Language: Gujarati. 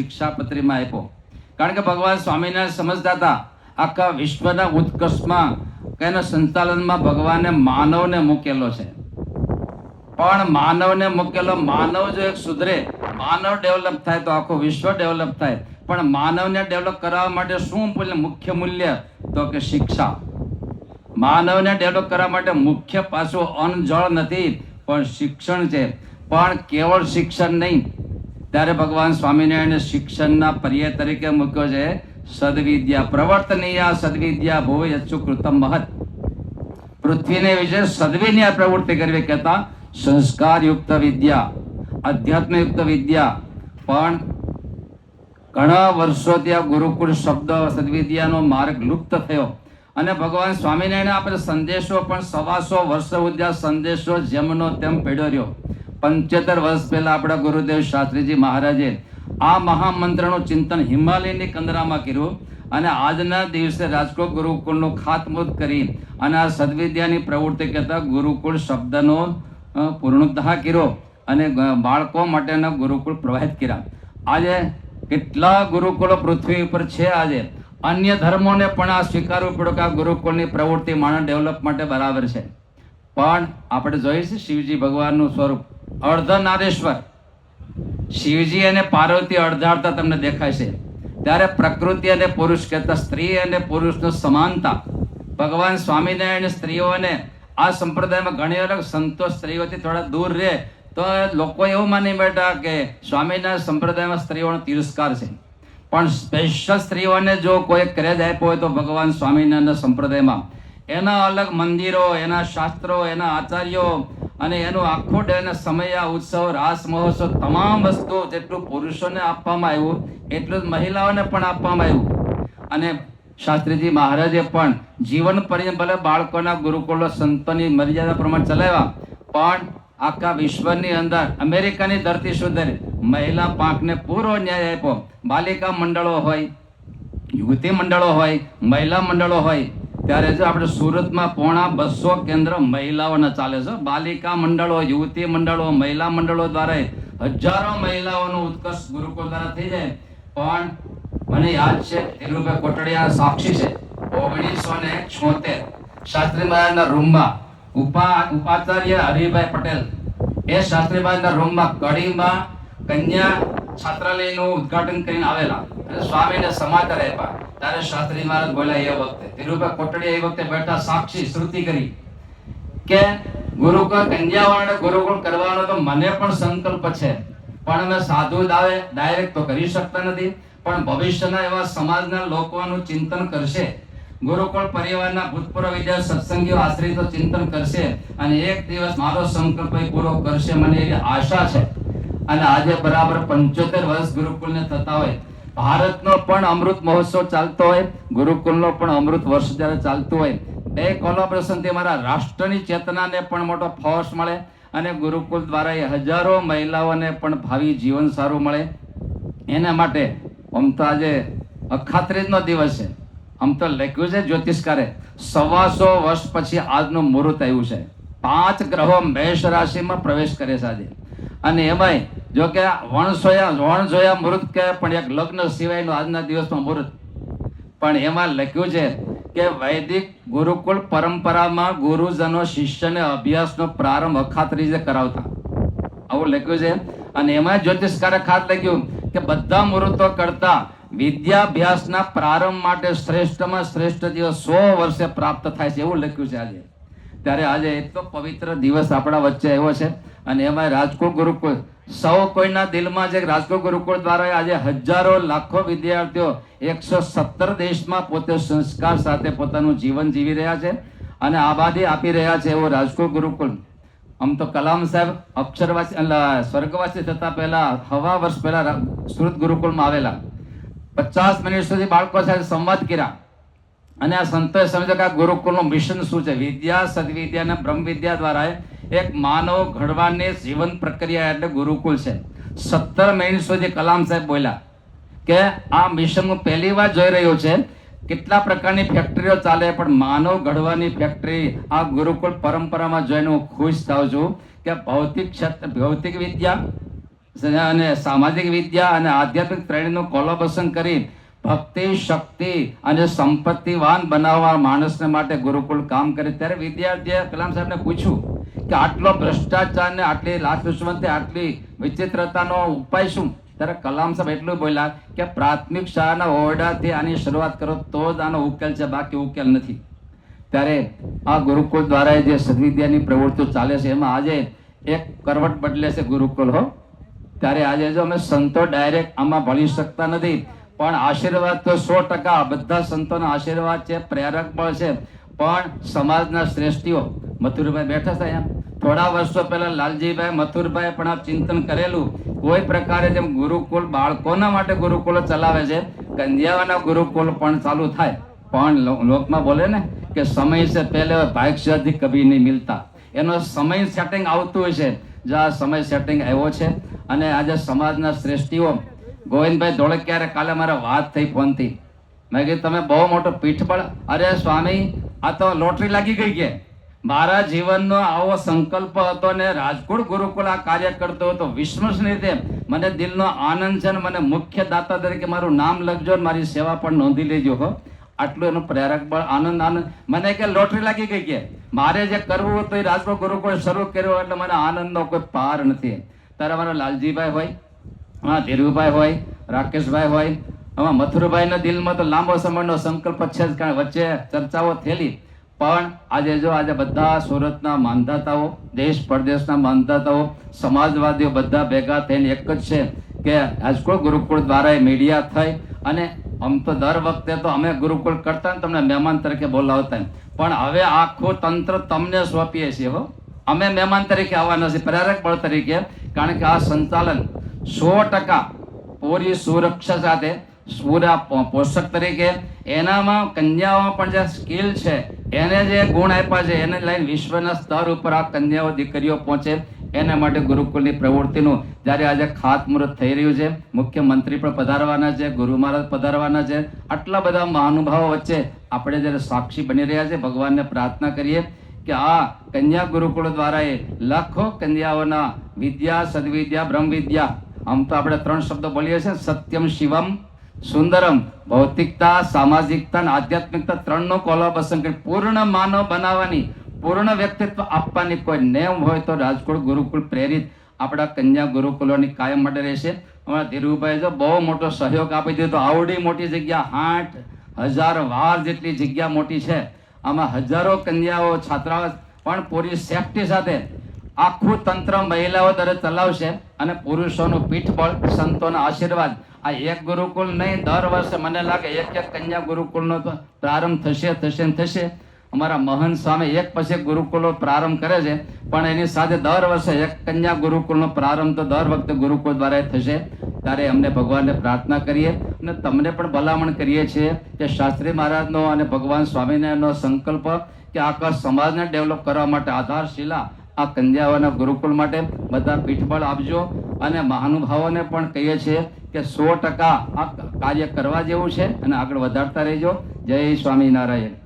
શિક્ષાપત્રીમાં આપ્યો. કારણ કે ભગવાન સ્વામિનારાયણ સમજતા હતા આખા વિશ્વના ઉત્કર્ષમાં એના સંચાલનમાં ભગવાને માનવને મૂકેલો છે. પણ માનવને મૂકેલો, માનવ જો એક સુધરે, માનવ ડેવલપ થાય તો આખું વિશ્વ ડેવલપ થાય. પણ માનવને ડેવલપ કરવા માટે શું મુખ્ય મૂલ્ય? તો કે શિક્ષા. માનવને ડેવલપ કરવા માટે મુખ્ય પાછું અન્ન જળ નથી પણ શિક્ષણ છે. પણ કેવળ શિક્ષણ નહીં, ત્યારે ભગવાન સ્વામિનારાયણે શિક્ષણના પર્યાય તરીકે મૂક્યો છે સદવિદ્યા. પ્રવર્તનીયા સદવિદ્યા ભુવ યચ્છુ કૃતમ મહત. પૃથ્વીને વિશે સદવિની પ્રવૃત્તિ કરવી કહેતા સંસ્કારયુક્ત વિદ્યા, અધ્યાત્મયુક્ત વિદ્યા. પણ ઘણા વર્ષોથી આ ગુરુકુળ શબ્દ સદવિદ્યાનો માર્ગ લુપ્ત થયો અને ભગવાન સ્વામિનારાયણ આપણે સંદેશો પણ 125 વર્ષ સુધી સંદેશો જેમનો તેમ પડ્યો રહ્યો. 75 વર્ષ પહેલા આપણા ગુરુદેવ શાસ્ત્રીજી મહારાજે આ મહામંત્રનું ચિંતન હિમાલયની કંદરામાં કર્યું અને આજના દિવસે રાજકોટ ગુરુકુળનું ખાતમુહૂર્ત કરી અને આ સદવિદ્યાની પ્રવૃત્તિ કહેતા ગુરુકુળ શબ્દનો પૂર્ણતઃ કર્યો અને બાળકો માટેના ગુરુકુળ પ્રવાહિત કર્યા. આજે કેટલા ગુરુકુળો પૃથ્વી ઉપર છે. આજે અન્ય ધર્મોને પણ આ સ્વીકારવું પડ્યું કે આ ગુરુકુળની પ્રવૃત્તિ માણસ ડેવલપ માટે બરાબર છે. પણ આપણે જોઈએ છે શિવજી ભગવાનનું સ્વરૂપ અર્ધનારેશ્વર. શિવજી અને પાર્વતી અડધા તમને દેખાય છે. ત્યારે પ્રકૃતિ અને પુરુષ કહેતા સ્ત્રી અને પુરુષનો સમાનતા. ભગવાન સ્વામિનારાયણ સ્ત્રીઓને આ સંપ્રદાયમાં ઘણી અલગ સંતો સ્ત્રીઓથી થોડા દૂર રહે તો લોકો એવું માની બેઠા કે સ્વામિનારાયણ સંપ્રદાયમાં સ્ત્રીઓનો તિરસ્કાર છે. પણ સ્પેશિયલ સ્ત્રીઓને જો કોઈ ક્રેજ આપ્યો હોય તો ભગવાન સ્વામિનારાયણ સંપ્રદાયમાં એના અલગ મંદિરો, એના શાસ્ત્રો, એના આચાર્યો અને એનું આખો ડે સમય, ઉત્સવ, રાસ મહોત્સવ, તમામ વસ્તુ જેટલું પુરુષોને આપવામાં આવ્યું એટલું જ મહિલાઓને પણ આપવામાં આવ્યું. અને શાસ્ત્રીજી મહારાજે પણ જીવન પર્યંત ભલે બાળકોના ગુરુકુળો સંતોની મર્યાદા પ્રમાણે ચલાવ્યા, પણ આખા વિશ્વની અંદર અમેરિકાની ધરતી સુધી મહિલા પાંખને પૂરો ન્યાય આપ્યો. બાલિકા મંડળો હોય, યુવતી મંડળો હોય, મહિલા મંડળો હોય. ત્યારે જો આપણે સુરતમાં 250 કેન્દ્ર મહિલાઓના ચાલે છે. બાલિકા મંડળો, યુવતી મંડળો, મહિલા મંડળો દ્વારા હજારો મહિલાઓનું ઉત્કર્ષ ગુરુકુળ દ્વારા થઈ જાય. પણ મને યાદ છે ધીરુભાઈ કોટડિયા સાક્ષી છે 1976 શાસ્ત્રી મહારાજના રૂમમાં ઉપાચાર્ય હરિભાઈ પટેલ એ શાસ્ત્રી મહારાજના રૂમમાં કડીમાં કન્યા છાત્રાલયનું ઉદ્ઘાટન કરીને આવેલા અને સ્વામીને સમાચાર આપ્યા. ત્યારે શાસ્ત્રી મહારાજ બોલ્યા એ વખતે ધીરુભાઈ કોટડિયા એ વખતે બેઠા સાક્ષી શ્રુતિ કરી કે ગુરુકુળ કન્યાવાળાને ગુરુકુળ કરવાનો તો મને પણ સંકલ્પ છે, પણ અમે સાધુ ડાયરેક્ટ તો કરી શકતા નથી. પણ ભવિષ્યના એવા સમાજના લોકોનું ચિંતન કરશે, ગુરુકુળ પરિવારના ભૂતપૂર્વ વિદ્યા સત્સંગીઓ આશ્રિતો ચિંતન કરશે અને એક દિવસ મારો સંકલ્પ પૂરો કરશે, મને એવી આશા છે. અને આજે બરાબર 75 વર્ષ ગુરુકુળને થતા હોય, ભારતનો પણ અમૃત મહોત્સવ ચાલતો હોય, ગુરુકુળનો પણ અમૃત વર્ષ જ્યારે ચાલતું હોય, બે કોલેબોરેશનથી અમારા રાષ્ટ્રની ચેતનાને પણ મોટો ફોર્સ મળે અને ગુરુકુળ દ્વારા હજારો મહિલાઓને પણ ભાવિ જીવન સારું મળે. એના માટે આમ તો આજે અખાત્રીજનો દિવસ છે. આમ તો લખ્યું છે જ્યોતિષકારે 125 વર્ષ પછી આજનું મુહૂર્ત આવ્યું છે. 5 ગ્રહો મેષ રાશિમાં પ્રવેશ કરે છે આજે. અને એમાંય જો કે વણજોયા મુહૂર્ત કહે પણ એક લગ્ન સિવાયનું આજના દિવસમાં મુહૂર્ત. પણ એમાં લખ્યું છે કે વૈદિક ગુરુકુળ પરંપરામાં ગુરુજનો શિષ્યને અભ્યાસનો પ્રારંભ અખાત્રીજે કરાવતા, આવું લખ્યું છે. અને એમાં જ્યોતિષકારે ખાસ લખ્યું કે બધા મુહૂર્તો કરતા વિદ્યાભ્યાસના પ્રારંભ માટે શ્રેષ્ઠમાં શ્રેષ્ઠ દિવસ 100 વર્ષે પ્રાપ્ત થાય છે, એવું લખ્યું છે આજે. ત્યારે આજે એટલો પવિત્ર દિવસ આપણા વચ્ચે આવ્યો છે. અને એમાં રાજકોટ ગુરુકુળ સૌ કોઈના દિલમાં છે. રાજકોટ ગુરુકુળ દ્વારા આજે હજારો લાખો વિદ્યાર્થીઓ 117 દેશમાં પોતે સંસ્કાર સાથે પોતાનું જીવન જીવી રહ્યા છે અને આબાદી આપી રહ્યા છે. એવો રાજકોટ ગુરુકુળ. આમ તો કલામ સાહેબ અક્ષરવાસી સ્વર્ગવાસી થતા પહેલા 1.5 વર્ષ પહેલા સુરત ગુરુકુળમાં આવેલા. 50 મિનિટ સુધી બાળકો સાથે સંવાદ કર્યા અને આ સંતોએ સમજ્યા કે આ ગુરુકુળનું મિશન શું છે. વિદ્યા, સદવિદ્યા અને બ્રહ્મ વિદ્યા દ્વારા એક માનવ ઘડવાની જીવન પ્રક્રિયા એટલે ગુરુકુળ છે. 17 મિનિટ સુધી કલામ સાહેબ બોલ્યા કે આ મિશન હું પહેલી વાર જોઈ રહ્યો છે. કેટલા પ્રકારની ફેક્ટરીઓ ચાલે પણ માનવ ઘડવાની ફેક્ટરી આ ગુરુકુળ પરંપરામાં જોઈને હું ખુશ થાઉં છું કે ભૌતિક વિદ્યા, અને સામાજિક વિદ્યા અને આધ્યાત્મિક ત્રણેયનું કોલોબરેશન કરી ભક્તિ, શક્તિ અને સંપત્તિવાન બનાવવા માણસને માટે ગુરુકુળ કામ કરે. ત્યારે વિદ્યાર્થીએ કલામ સાહેબને પૂછ્યું કે આટલો ભ્રષ્ટાચાર ને આટલી લાચ રુશ્વત, આટલી વિચિત્રતાનો ઉપાય શું? ત્યારે કલામ સાહેબ એટલું બોલ્યા કે પ્રાથમિક શાળાના ઓરડાથી આની શરૂઆત કરો તો જ આનો ઉકેલ છે, બાકી ઉકેલ નથી. ત્યારે આ ગુરુકુળ દ્વારા જે સદવિદ્યાની પ્રવૃત્તિઓ ચાલે છે એમાં આજે એક કરવટ બદલે છે ગુરુકુળ હો. ત્યારે આજે જો અમે સંતો ડાયરેક્ટ આમાં ભળી શકતા નથી, પણ આશીર્વાદ તો 100% બધા સંતોના આશીર્વાદ છે, પ્રેરક બળ છે. પણ સમાજના શ્રેષ્ઠીઓ મથુરભાઈ બેઠા હતા અહીંયા, થોડા વર્ષો પહેલા લાલજીભાઈ મથુરભાઈ પણ આ ચિંતન કરેલું. કોઈ પ્રકારે જેમ ગુરુકુળ બાળકોના માટે ગુરુકુળ ચલાવે છે, કન્યાઓના ગુરુકુળ પણ ચાલુ થાય. પણ લોકમાં બોલે ને કે સમય સે પહેલે ભાગ से अधिक कभी नहीं मिलता. એનો સમય સેટિંગ આવતું હોય છે. જો આ સમય સેટિંગ આવ્યો છે અને આજે સમાજના શ્રેષ્ઠીઓ ગોવિંદભાઈ ધોળકિયારે કાલે મારા વાત થઈ ફોનથી. મેં કીધું તમે બહુ મોટો પીઠબળ. અરે સ્વામી, આ તો લોટરી લાગી ગઈ કે મારા જીવનનો આવો સંકલ્પ હતો ને રાજકોટ ગુરુકુળ આ કાર્ય કરતો હતો. વિશ્વસનીય રીતે મને દિલનો આનંદ છે ને મને મુખ્ય દાતા તરીકે મારું નામ લખજો ને મારી સેવા પણ નોંધી લેજો હો. આટલું એનું પ્રેરક બળ, આનંદ. મને કે લોટરી લાગી ગઈ કે મારે જે કરવું હતું એ રાજકોટ ગુરુકુળ શરૂ કર્યો એટલે મને આનંદનો કોઈ પાર નથી. ત્યારે અમારા લાલજીભાઈ હોય, હા ધીરુભાઈ હોય, રાકેશભાઈ હોય, આમાં મથુરભાઈના દિલમાં તો લાંબો સમયનો સંકલ્પ છે જ, કારણ વચ્ચે ચર્ચાઓ થયેલી. પણ આજે બધા સુરતના માનધાતાઓ, દેશ પરદેશના માનધાતાઓ, સમાજવાદીઓ બધા ભેગા થઈને એક જ છે કે રાજકોટ ગુરુકુળ દ્વારા મીડિયા થઈ અને આમ તો દર વખતે તો અમે ગુરુકુળ કરતા ને તમને મહેમાન તરીકે બોલાવતા, પણ હવે આખું તંત્ર તમને સોંપીએ છીએ હો. અમે મહેમાન તરીકે આવવાના છીએ, પ્રેરક બળ તરીકે. કારણ કે આ સંચાલન 100% પૂરી સુરક્ષા સાથે, પૂરા પોષક તરીકે એનામાં કન્યાઓમાં પણ જે સ્કિલ છે, એને જે ગુણ આપ્યા છે, એને લઈને વિશ્વના સ્તર ઉપર આ કન્યાઓ દીકરીઓ પહોંચે એના માટે ગુરુકુળની પ્રવૃત્તિનું જ્યારે આજે ખાતમુહૂર્ત થઈ રહ્યું છે. મુખ્યમંત્રી પણ પધારવાના છે, ગુરુ મહારાજ પધારવાના છે. આટલા બધા મહાનુભાવો વચ્ચે આપણે જ્યારે સાક્ષી બની રહ્યા છે, ભગવાનને પ્રાર્થના કરીએ કે આ કન્યા ગુરુકુળ દ્વારા લાખો કન્યાઓના વિદ્યા, સદવિદ્યા, બ્રહ્મ વિદ્યા, આમ તો આપણે 3 શબ્દો બોલીએ છીએ, સત્યમ, શિવમ, સુંદરમ. ભૌતિકતા, સામાજિકતા અને આધ્યાત્મિકતા 3નું કોલાબરેશન કરી પૂર્ણ માનવ બનાવવાની, પૂર્ણ વ્યક્તિત્વ આપવાની કોઈ નેમ હોય તો રાજકોટ ગુરુકુળ પ્રેરિત આપણા કન્યા ગુરુકુલોની કાયમ માટે રહેશે. અમારા ધીરુભાઈ જો બહુ મોટો સહયોગ આપી દીધો. આવડી મોટી જગ્યા, 8,000 વાર જેટલી જગ્યા મોટી છે. આમાં હજારો કન્યાઓ, છાત્રાઓ પણ પૂરી સેફટી સાથે આખું તંત્ર મહિલાઓ દ્વારા ચલાવશે અને પુરુષોનું પીઠબળ, સંતોના આશીર્વાદ. આ એક ગુરુકુળ નહીં, દર વર્ષે મને લાગે એક કન્યા ગુરુકુળનો તો પ્રારંભ થશે. અમારા મહંત સ્વામી એક પછી ગુરુકુળનો પ્રારંભ કરે છે, પણ એની સાથે દર વર્ષે એક કન્યા ગુરુકુળનો પ્રારંભ તો દર વખતે ગુરુકુળ દ્વારા થશે. ત્યારે અમને ભગવાનને પ્રાર્થના કરીએ અને તમને પણ ભલામણ કરીએ છીએ કે શાસ્ત્રી મહારાજનો અને ભગવાન સ્વામિનારાયણનો સંકલ્પ કે આખા સમાજને ડેવલપ કરવા માટે આધારશિલા આ કન્યાઓના ગુરુકુળ માટે બધા પીઠબળ આપજો. અને મહાનુભાવોને પણ કહીએ છીએ કે 100% આ કાર્ય કરવા જેવું છે અને આગળ વધારતા રહેજો. જય સ્વામિનારાયણ.